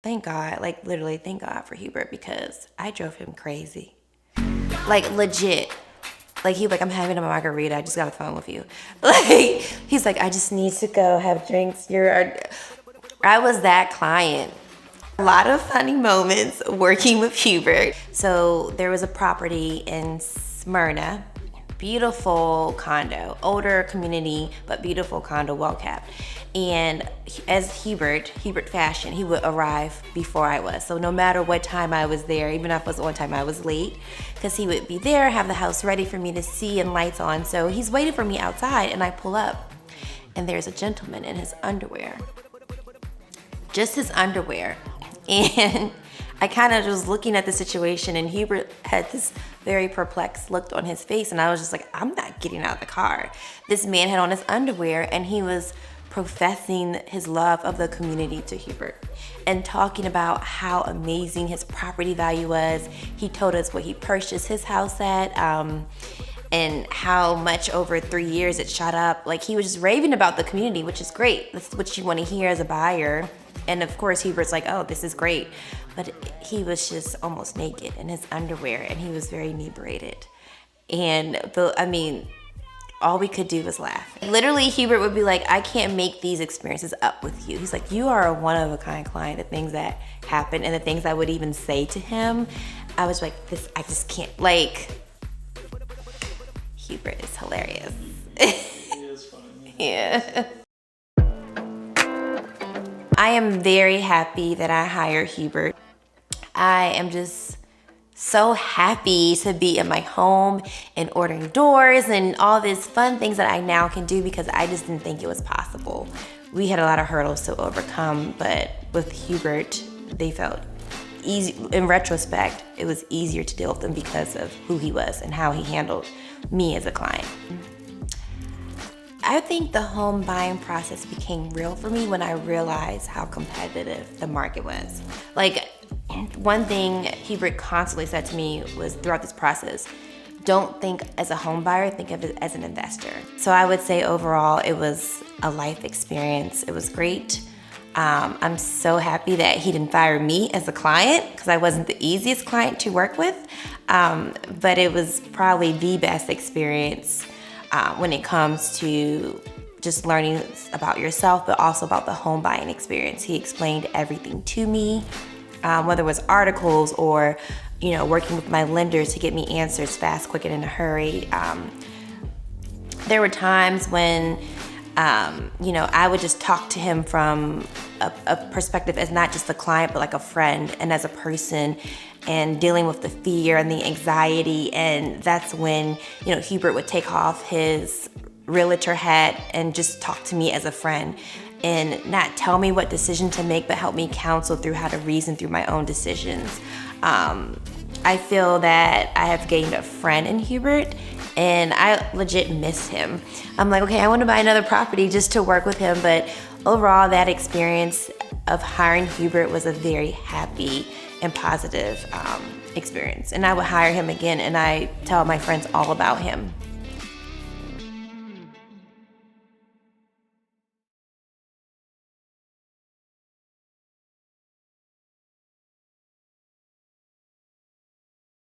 Thank God, like literally thank God for Hubert because I drove him crazy. Like legit. Like he was like, I'm having a margarita. I just got off the phone with you. Like he's like, I just need to go have drinks. I was that client. A lot of funny moments working with Hubert. So there was a property in Smyrna, beautiful condo, older community, but beautiful condo, well kept. And as Hubert fashion, he would arrive before I was. So no matter what time I was there, even if it was on time, I was late, because he would be there, have the house ready for me to see and lights on. So he's waiting for me outside and I pull up and there's a gentleman in his underwear. Just his underwear. And I kind of was looking at the situation and Hubert had this very perplexed look on his face and I was just like, I'm not getting out of the car. This man had on his underwear and he was professing his love of the community to Hubert and talking about how amazing his property value was. He told us what he purchased his house at and how much over 3 years it shot up. Like he was just raving about the community, which is great. That's what you want to hear as a buyer. And of course, Hubert's like, oh, this is great. But he was just almost naked in his underwear and he was very inebriated. And I mean, all we could do was laugh. Literally, Hubert would be like, I can't make these experiences up with you. He's like, you are a one-of-a-kind client. The things that happen and the things I would even say to him, I was like, I just can't, like, Hubert is hilarious. He is funny. Yeah. I am very happy that I hired Hubert. I am just so happy to be in my home and ordering doors and all these fun things that I now can do because I just didn't think it was possible. We had a lot of hurdles to overcome, but with Hubert, they felt easy. In retrospect, it was easier to deal with them because of who he was and how he handled me as a client. I think the home buying process became real for me when I realized how competitive the market was. Like, one thing Hubert constantly said to me was throughout this process, don't think as a home buyer, think of it as an investor. So I would say overall, it was a life experience. It was great. I'm so happy that he didn't fire me as a client because I wasn't the easiest client to work with, but it was probably the best experience when it comes to just learning about yourself, but also about the home buying experience. He explained everything to me, whether it was articles or, working with my lenders to get me answers fast, quick, and in a hurry. There were times when, I would just talk to him from a perspective as not just a client, but like a friend and as a person, and dealing with the fear and the anxiety. And that's when, Hubert would take off his realtor hat and just talk to me as a friend and not tell me what decision to make, but help me counsel through how to reason through my own decisions. I feel that I have gained a friend in Hubert and I legit miss him. I'm like, okay, I want to buy another property just to work with him. But overall, that experience of hiring Hubert was a very happy and positive experience. And I would hire him again and I tell my friends all about him.